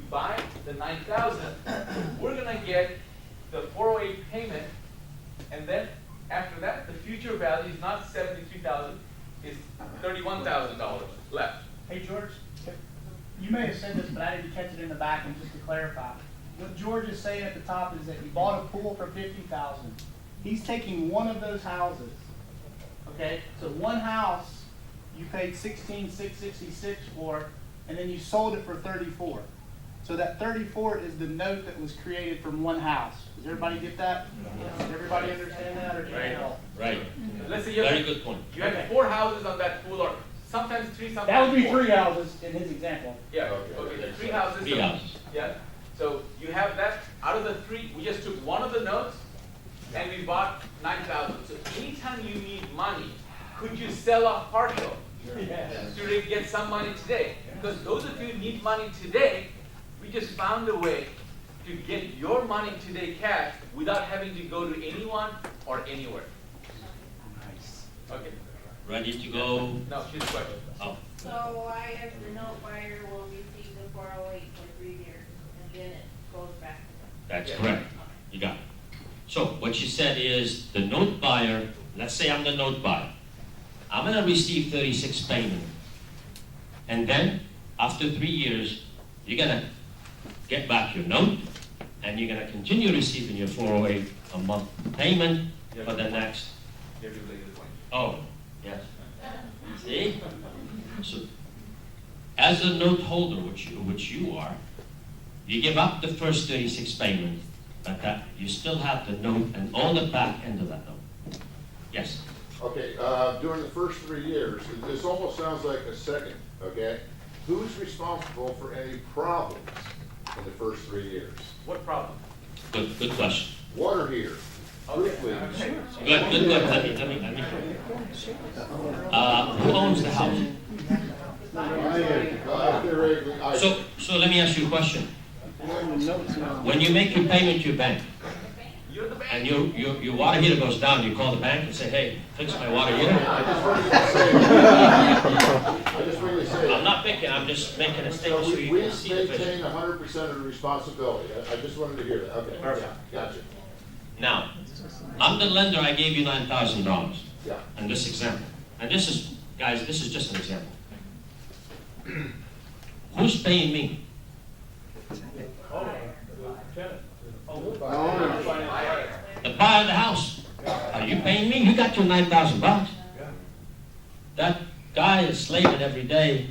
buy the 9,000, we're gonna get the 408 payment, and then after that, the future value is not 73,000, it's $31,000 left. Hey, George, you may have said this, but I didn't catch it in the back, and just to clarify. What George is saying at the top is that he bought a pool for 50,000. He's taking one of those houses, okay? So one house, you paid 16,666 for, and then you sold it for 34. So that 34 is the note that was created from one house. Does everybody get that? Does everybody understand that, or do you Right. know? Right. Let's say you Very have, good point. you have 4 houses on that pool, or sometimes 3, sometimes That would be 4. 3 houses in his example. Yeah, okay, 3 houses. Three houses. Yeah, so you have that, out of the 3, we just took one of the notes, and we bought 9,000. So anytime you need money, could you sell off partial to get some money today? Because those of you who need money today, we just found a way to get your money today cash without having to go to anyone or anywhere. Nice. Okay, Ready to go? now she's question. Oh, So I, as the note buyer, will receive the 408 for 3 years, and then it goes back to them. that's Yeah. correct. You got it. So what she said is the note buyer, let's say I'm the note buyer. I'm gonna receive 36 payment. And then after 3 years, you're gonna get back your note and you're gonna continue receiving your 408 a month payment for the next, You have to play the point. oh, yes. See? So as a note holder, which you are, you give up the first 36 payment, but that you still have the note and all the back end of that note. Yes. Okay, during the first 3 years, this almost sounds like a second, okay? Who's responsible for any problems in the first 3 years? What problem? Good question. Water heater, roof leaks. Okay. Good. Let me. Who owns the house? Theoretically, I. So let me ask you a question. When you make your payment to your bank, You're the bank. and your water heater goes down, you call the bank and say, hey, fix my water heater? I just wanted to say. I'm not picking, I'm just making a So statement so you we can see the vision. maintain 100% of the responsibility. I just wanted to hear that, okay. Perfect. Yeah, gotcha, Now, I'm the lender, I gave you $9,000 yeah. in this example. And this is, guys, this is just an example. Who's paying me? The buyer of the house. Are you paying me? You got your $9,000. That guy is slaving every day.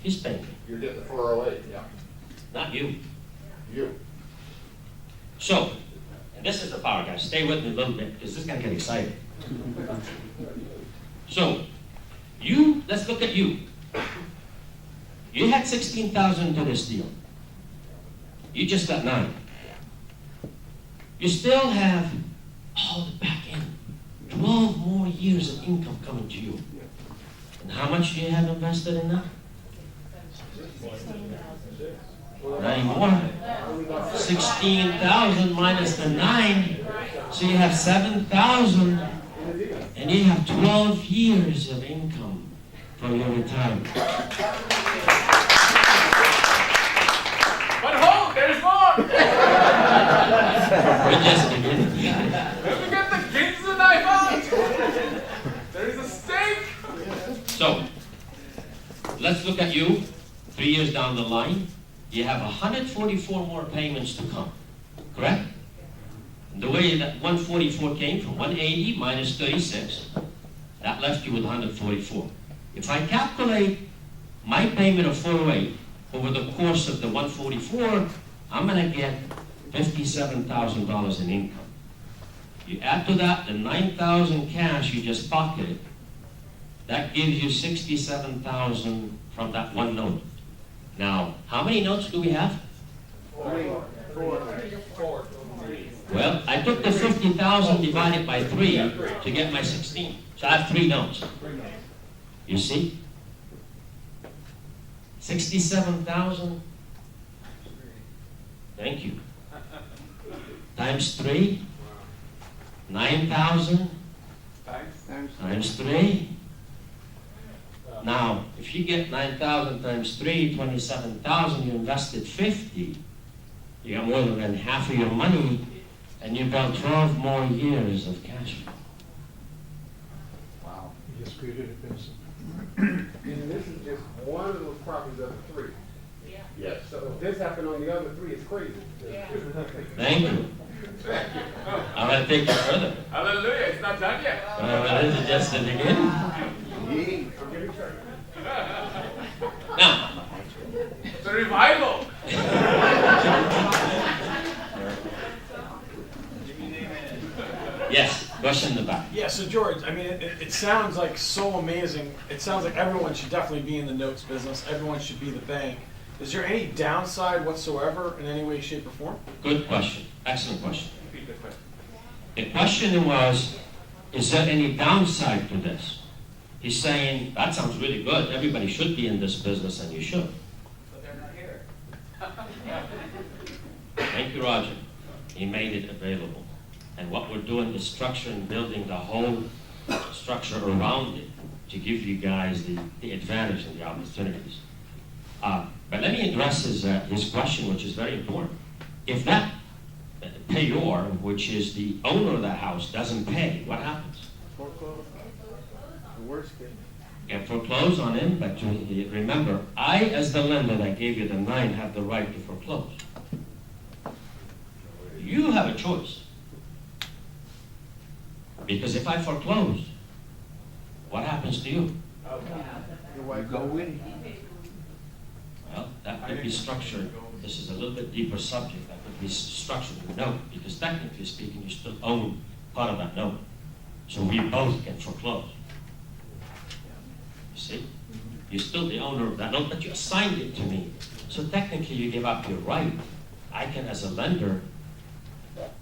He's paying me, You're getting the 408, yeah. not you. You. So, and this is the power, guys. Stay with me a little bit because this is gonna get exciting. So, let's look at you. You had 16,000 to this deal. You just got 9. You still have all the back end, 12 more years of income coming to you. And how much do you have invested in that? Not anymore. 16,000 minus the 9, so you have 7,000, and you have 12 years of income for your retirement. But hold, there's more! We're just beginning. Let me get the Ginza knife out! There is a steak! So, let's look at you 3 years down the line. You have 144 more payments to come, correct? And the way that 144 came from 180 minus 36, that left you with 144. If I calculate my payment of 408 over the course of the 144, I'm gonna get $57,000 in income. You add to that the 9,000 cash you just pocketed, that gives you 67,000 from that one note. Now, how many notes do we have? 4. Well, I took the 50,000 divided by 3 to get my 16. So I have 3 notes. You see? 67,000. Thank you. Times 3. 9,000 Times? times 3. Now, if you get 9,000 times 3, 27,000, you invested 50, you got more than half of your money, and you built 12 more years of cash flow. Wow. You just created a business. And this is just one of those properties of the three. Yeah. Yes. So if this happened on the other three, it's crazy. Yeah. Thank you. I'm going to take you further. Hallelujah, it's not done yet. This is just the beginning. Yeah, forget each other. Now, It's a revival. yes, question in the back. Yeah, so George, I mean, it sounds like so amazing. It sounds like everyone should definitely be in the notes business. Everyone should be the bank. Is there any downside whatsoever in any way, shape, or form? Good question. Excellent question. Repeat the question. The question was, is there any downside to this? He's saying, that sounds really good. Everybody should be in this business, and you should. But they're not here. Thank you, Roger. He made it available. And what we're doing is structuring, building the whole structure around it to give you guys the advantage and the opportunities. But let me address his question, which is very important. If that payor, which is the owner of the house, doesn't pay, what happens? Foreclosed. The worst case. You can foreclose on him, but remember, I, as the lender that gave you the 9, have the right to foreclose. You have a choice. Because if I foreclose, what happens to you? Your wife go with it. Well, that could be structured. This is a little bit deeper subject. That could be structured in a note, because technically speaking, you still own part of that note. So we both can foreclose. You see? You're still the owner of that note, but you assigned it to me. So technically, you give up your right. I can, as a lender,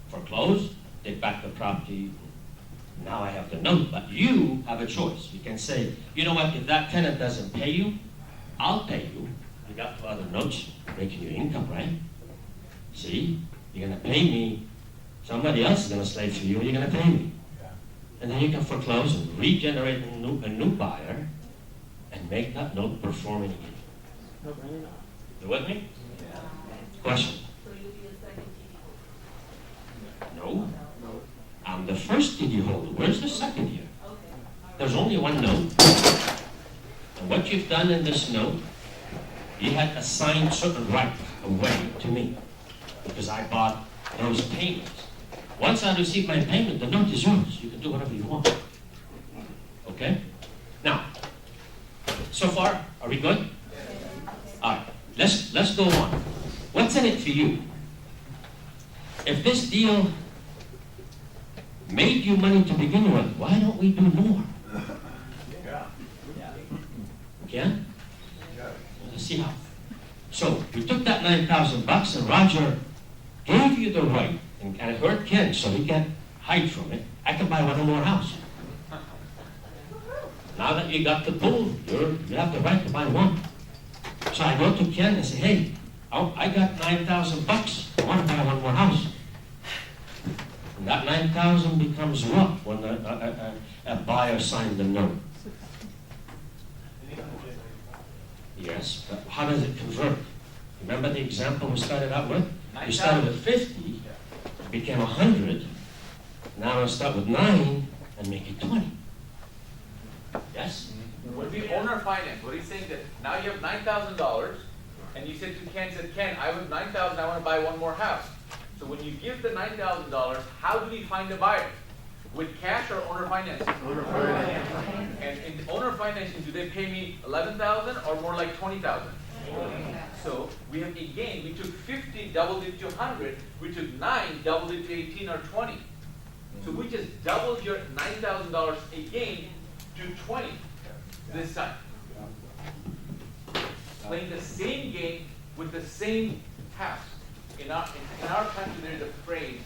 foreclose, take back the property. Now I have the note, but you have a choice. You can say, you know what, if that tenant doesn't pay you, I'll pay you. You got 2 other notes making you income, right? See, you're gonna pay me. Somebody else is gonna slave for you, and you're gonna pay me. And then you can foreclose and regenerate a new buyer and make that note performing again. You with me? Question? So you'll be a second TD holder? No. I'm the first TD holder. Where's the second here? Okay. There's only one note. And what you've done in this note, you had assigned certain right away to me because I bought those payments. Once I receive my payment, the note is yours. You can do whatever you want. Okay? Now, so far, are we good? All right, let's go on. What's in it for you? If this deal made you money to begin with, why don't we do more? Yeah? Let's see how. So we took that $9,000 and Roger gave you the right, and I heard Ken, so he can't hide from it. I can buy one more house. Now that you got the pool, you have the right to buy one. So I go to Ken and say, hey, I got $9,000. I want to buy one more house. And that $9,000 becomes what when a buyer signed the note? Yes, but how does it convert? Remember the example we started out with? You started with 50, it became 100. Now I'll start with 9 and make it 20. Yes? When we owner finance, what he's saying that now you have $9,000, and you said to Ken, I have $9,000, I want to buy one more house. So when you give the $9,000, how do we find a buyer? With cash or owner financing? Owner financing. And in owner financing, do they pay me $11,000 or more like $20,000? So we have again, we took 50, doubled it to 100. We took 9, doubled it to 18 or 20. So we just doubled your $9,000 again to 20 this time. Playing the same game with the same task. In our country, there is a phrase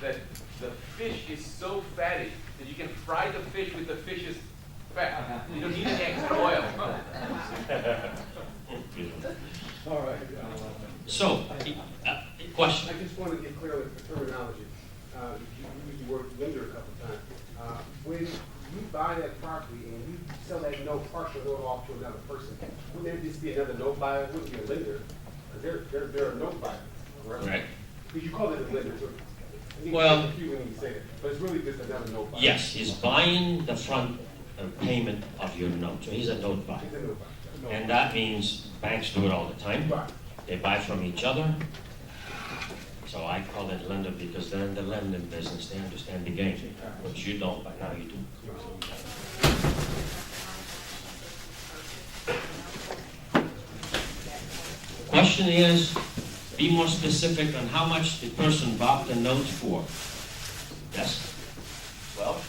that the fish is so fatty that you can fry the fish with the fish's fat. You don't need any extra oil. All right. So, question. I just want to get clear with the terminology. You used the word lender a couple times. When you buy that property and you sell that note, partial note off to another person, wouldn't there just be another note buyer, it wouldn't be a lender? They're a note buyer, correct? Right. Because you call it a lender, so. Well- It's confusing when you say it, but it's really just another note buyer. Yes, he's buying the front payment of your note, so he's a note buyer. It's a note buyer. And that means banks do it all the time. Right. They buy from each other. So I call it lender because they're in the lending business, they understand the game, which you don't, but now you do. Question is, be more specific on how much the person bought the note for. Yes? Well,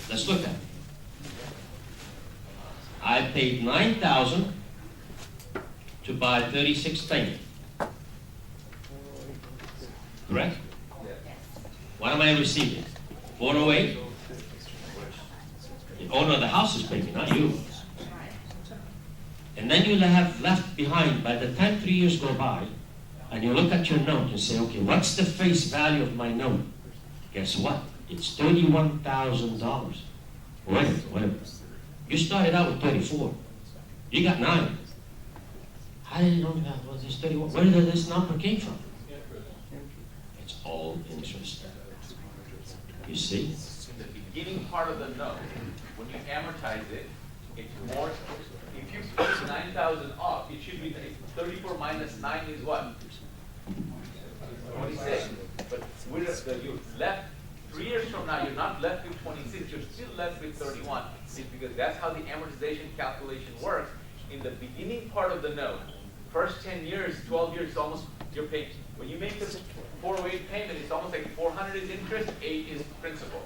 Let's look at it. I paid $9,000 to buy 36 payment. Correct? What am I receiving? 408? The owner of the house is paying, not you. And then you have left behind, by the time 3 years go by, and you look at your note and say, okay, what's the face value of my note? Guess what? It's $31,000. Wait a minute. You started out with 34. You got 9. How did you know that was this 31? Where did this number came from? It's all interest. You see? the beginning part of the note, when you amortize it, it's more, if you put 9,000 off, it should be 34 minus 9 is what? 26. But you're left, 3 years from now, you're not left with 26, you're still left with 31. It's because that's how the amortization calculation works. In the beginning part of the note, first 10 years, 12 years, it's almost you're paying. When you make the 408 payment, it's almost like 400 is interest, 8 is principal.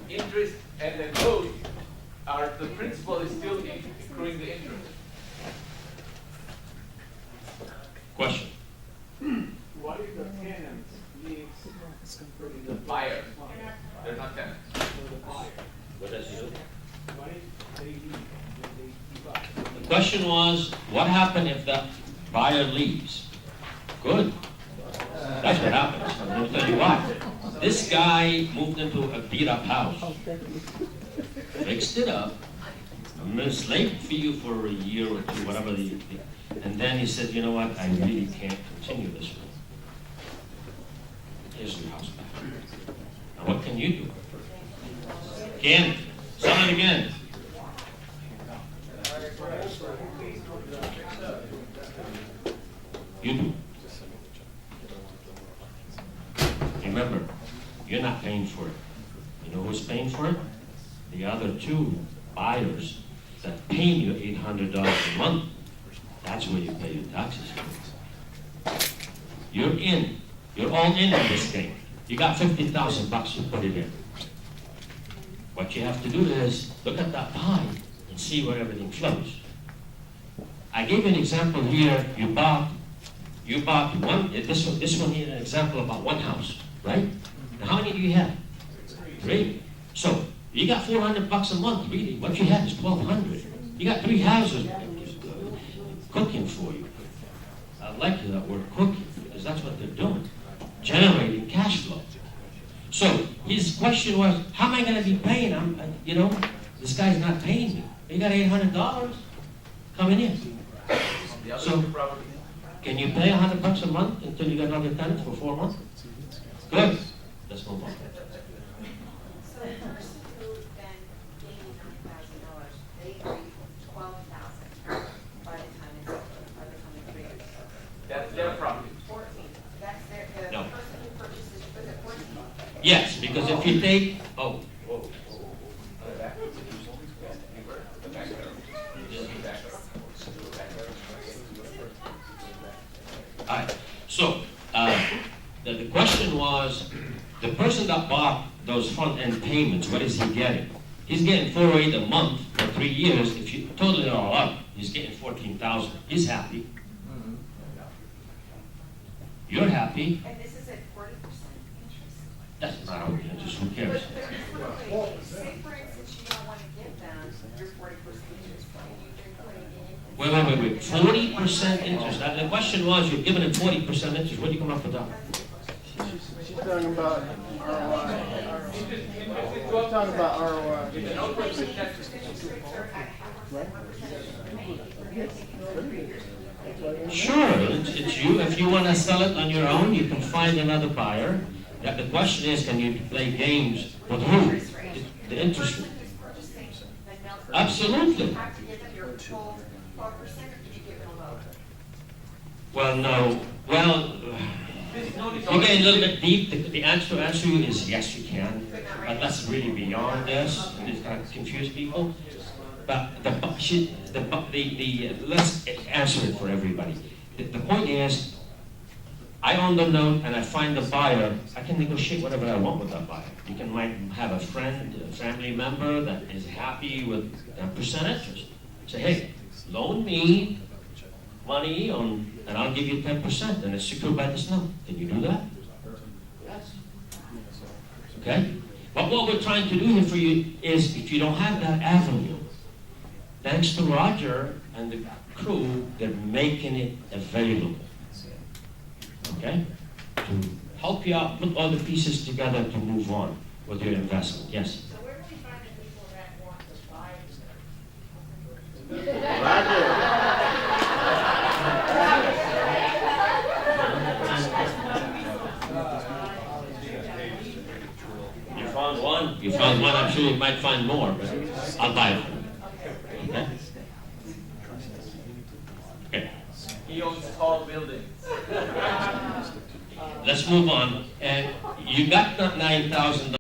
Interest and the note are, the principal is still accruing the interest. Question. What if the tenant leaves The buyer, they're not tenants. What does he do? What if they leave, they give up? The question was, what happened if the buyer leaves? Good. That's what happens. I'll tell you why. This guy moved into a beat-up house, fixed it up, I'm gonna slave for you for a year or two, whatever and then he said, you know what, I really can't continue this way. Here's your house back. Now what can you do? Again, sell it again. You do. Remember, you're not paying for it. You know who's paying for it? The other two buyers that paying you $800 a month. That's where you pay your taxes. You're in. You're all in on this thing. You got $50,000, you put it in. What you have to do is look at that pie and see where everything flows. I gave you an example here. You bought one. This one here, an example about one house, right? Now, how many do you have? 3. So you got $400 a month, really. What you have is $1,200. You got 3 houses cooking for you. I like that word cooking because that's what they're doing, generating cash flow. So his question was, how am I going to be paying? This guy's not paying me. He got $800 coming in. The other So- two properties. Can you pay $100 a month until you get another tenant for 4 months? Good. Let's move on. So the person who then gave you $9,000, they agreed $12,000 by the time it's over, by the time it's 3 years. That's their property. 14, that's the No. person who purchases, was it 14? Yes, because if you take, all right. So the question was, the person that bought those front-end payments, what is he getting? He's getting $408 a month for 3 years. If you total it all up, he's getting $14,000. He's happy. You're happy. And this is at 40% interest? Doesn't matter. Just who cares? Say for instance, you don't want to give them your 40% interest, and you're putting it in. Wait. 40% interest. The question was, you're giving him 40% interest. Where do you come up with that? She's talking about ROI. She's talking about ROI. The note was attached. Sure, it's you. If you want to sell it on your own, you can find another buyer. The question is, can you play games with who? The interest rate. Absolutely. You have to give them your full 4%, or can you give them a loan? Well, no. Well, This note is you're getting a already, little bit deep. The answer to you is yes, you can. But that's really beyond this. It's going to confuse people. But let's answer it for everybody. The point is, I own the note and I find the buyer, I can negotiate whatever I want with that buyer. You can might have a friend, a family member that is happy with a percent interest. Say, hey, loan me money and I'll give you 10% and it's secured by this note. Can you do that? Yes. Okay? But what we're trying to do here for you is, if you don't have that avenue, thanks to Roger and the crew, they're making it available. Okay? To help you out, put all the pieces together to move on with your investment. Yes? So where do we find the people that want to buy? You found one? You found one. I'm sure you might find more, but I'll buy it. Okay? Okay. he owns tall buildings. Let's move on. And you got that $9,000.